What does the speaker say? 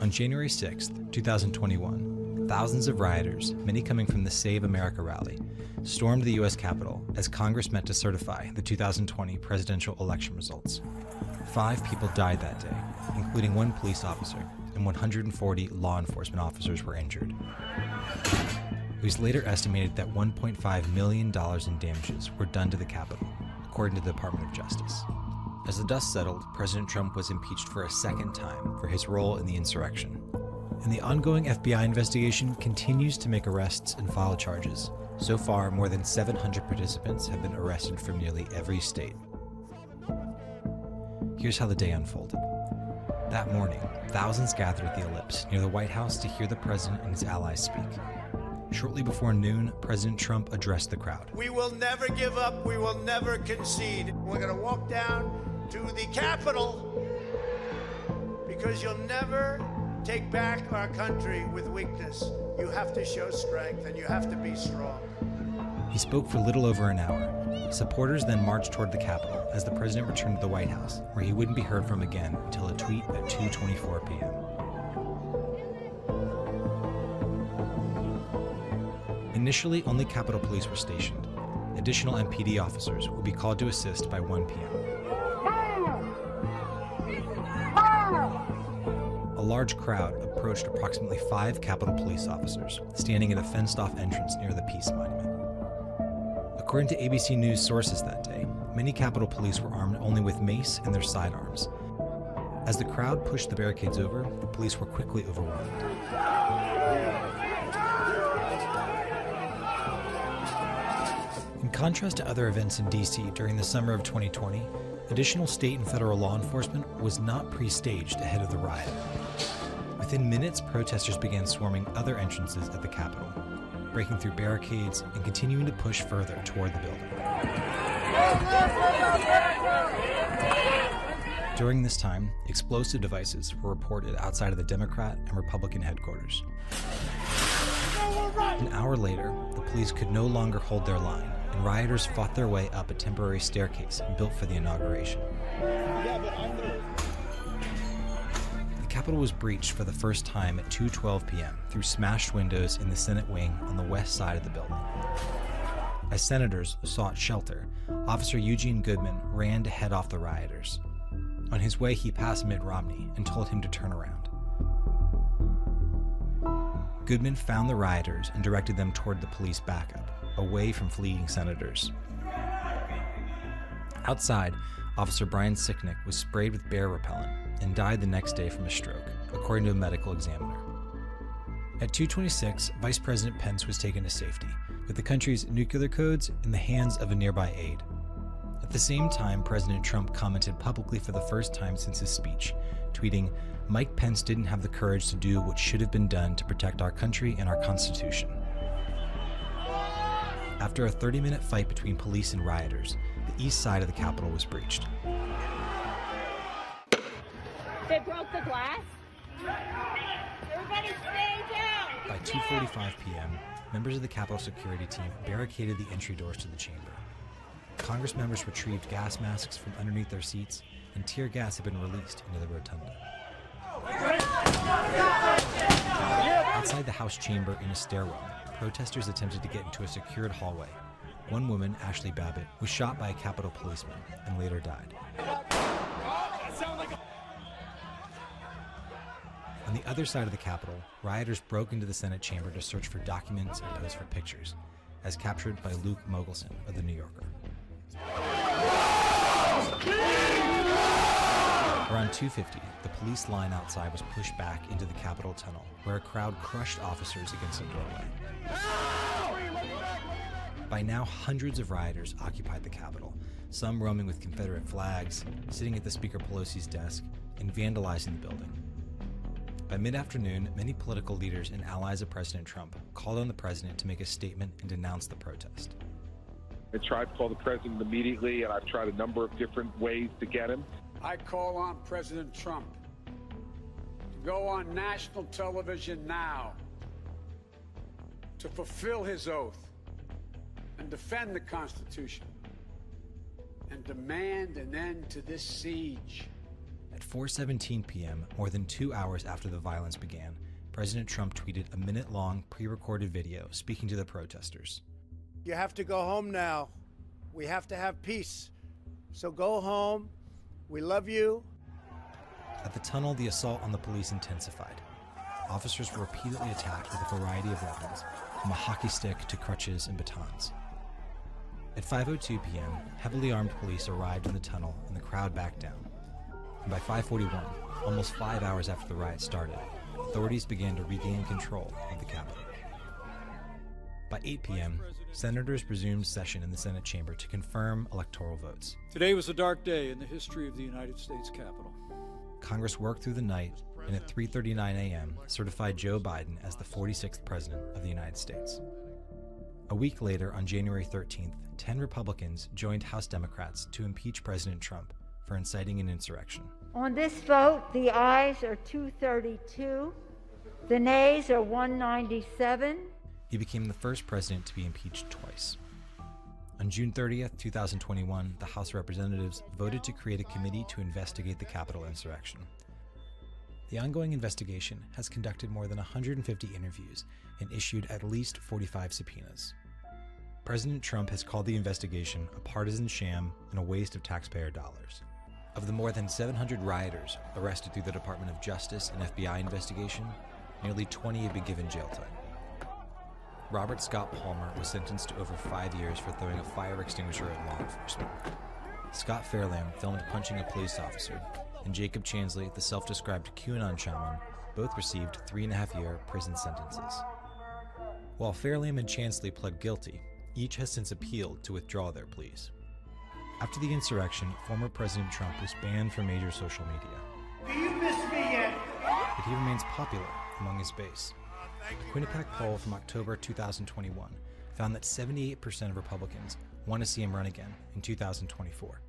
On January 6, 2021, thousands of rioters, many coming from the Save America rally, stormed the U.S. Capitol as Congress met to certify the 2020 presidential election results. 5 people died that day, including 1 police officer, and 140 law enforcement officers were injured. It was later estimated that $1.5 million in damages were done to the Capitol, according to the Department of Justice. As the dust settled, President Trump was impeached for a second time for his role in the insurrection. And the ongoing FBI investigation continues to make arrests and file charges. So far, more than 700 participants have been arrested from nearly every state. Here's how the day unfolded. That morning, thousands gathered at the Ellipse near the White House to hear the president and his allies speak. Shortly before noon, President Trump addressed the crowd. We will never give up. We will never concede. We're going to walk down to the Capitol because you'll never take back our country with weakness. You have to show strength and you have to be strong. He spoke for a little over an hour. Supporters then marched toward the Capitol as the president returned to the White House, where he wouldn't be heard from again until a tweet at 2:24 p.m. Initially, only Capitol Police were stationed. Additional MPD officers would be called to assist by 1 p.m. A large crowd approached approximately 5 Capitol Police officers, standing at a fenced-off entrance near the Peace Monument. According to ABC News sources that day, many Capitol Police were armed only with mace and their sidearms. As the crowd pushed the barricades over, the police were quickly overwhelmed. In contrast to other events in D.C. during the summer of 2020, additional state and federal law enforcement was not pre-staged ahead of the riot. Within minutes, protesters began swarming other entrances at the Capitol, breaking through barricades and continuing to push further toward the building. During this time, explosive devices were reported outside of the Democrat and Republican headquarters. An hour later, the police could no longer hold their line, and rioters fought their way up a temporary staircase built for the inauguration. The Capitol was breached for the first time at 2:12 p.m. through smashed windows in the Senate wing on the west side of the building. As senators sought shelter, Officer Eugene Goodman ran to head off the rioters. On his way, he passed Mitt Romney and told him to turn around. Goodman found the rioters and directed them toward the police backup, away from fleeing senators. Outside, Officer Brian Sicknick was sprayed with bear repellent and died the next day from a stroke, according to a medical examiner. At 2:26, Vice President Pence was taken to safety, with the country's nuclear codes in the hands of a nearby aide. At the same time, President Trump commented publicly for the first time since his speech, tweeting, "Mike Pence didn't have the courage to do what should have been done to protect our country and our Constitution." After a 30-minute fight between police and rioters, the east side of the Capitol was breached. They broke the glass? Everybody stay down! By 2:45 p.m., members of the Capitol security team barricaded the entry doors to the chamber. Congress members retrieved gas masks from underneath their seats, and tear gas had been released into the rotunda. Outside the House chamber in a stairwell, protesters attempted to get into a secured hallway. One woman, Ashley Babbitt, was shot by a Capitol policeman and later died. On the other side of the Capitol, rioters broke into the Senate chamber to search for documents and pose for pictures, as captured by Luke Mogelson of The New Yorker. Around 2:50, the police line outside was pushed back into the Capitol tunnel, where a crowd crushed officers against a doorway. By now, hundreds of rioters occupied the Capitol, some roaming with Confederate flags, sitting at the Speaker Pelosi's desk, and vandalizing the building. By mid-afternoon, many political leaders and allies of President Trump called on the president to make a statement and denounce the protest. I tried to call the president immediately, and I've tried a number of different ways to get him. I call on President Trump to go on national television now to fulfill his oath and defend the Constitution and demand an end to this siege At 4:17 p.m., more than 2 hours after the violence began, President Trump tweeted a minute-long pre-recorded video speaking to the protesters. You have to go home now. We have to have peace. So go home. We love you. At the tunnel, the assault on the police intensified. Officers were repeatedly attacked with a variety of weapons, from a hockey stick to crutches and batons. At 5:02 p.m., heavily armed police arrived in the tunnel and the crowd backed down. And by 5:41, almost 5 hours after the riot started, authorities began to regain control of the Capitol. By 8 p.m., senators resumed session in the Senate chamber to confirm electoral votes. Today was a dark day in the history of the United States Capitol. Congress worked through the night and at 3:39 a.m. certified Joe Biden as the 46th President of the United States. A week later, on January 13th, 10 Republicans joined House Democrats to impeach President Trump for inciting an insurrection. On this vote, the ayes are 232, the nays are 197. He became the first president to be impeached twice. On June 30th, 2021, the House of Representatives voted to create a committee to investigate the Capitol insurrection. The ongoing investigation has conducted more than 150 interviews and issued at least 45 subpoenas. President Trump has called the investigation a partisan sham and a waste of taxpayer dollars. Of the more than 700 rioters arrested through the Department of Justice and FBI investigation, nearly 20 have been given jail time. Robert Scott Palmer was sentenced to over 5 years for throwing a fire extinguisher at law enforcement. Scott Fairlamb filmed punching a police officer, and Jacob Chansley, the self-described QAnon shaman, both received 3.5-year prison sentences. While Fairlamb and Chansley pled guilty, each has since appealed to withdraw their pleas. After the insurrection, former President Trump was banned from major social media. Do you miss me yet? But he remains popular among his base. A Quinnipiac poll from October 2021 found that 78% of Republicans want to see him run again in 2024.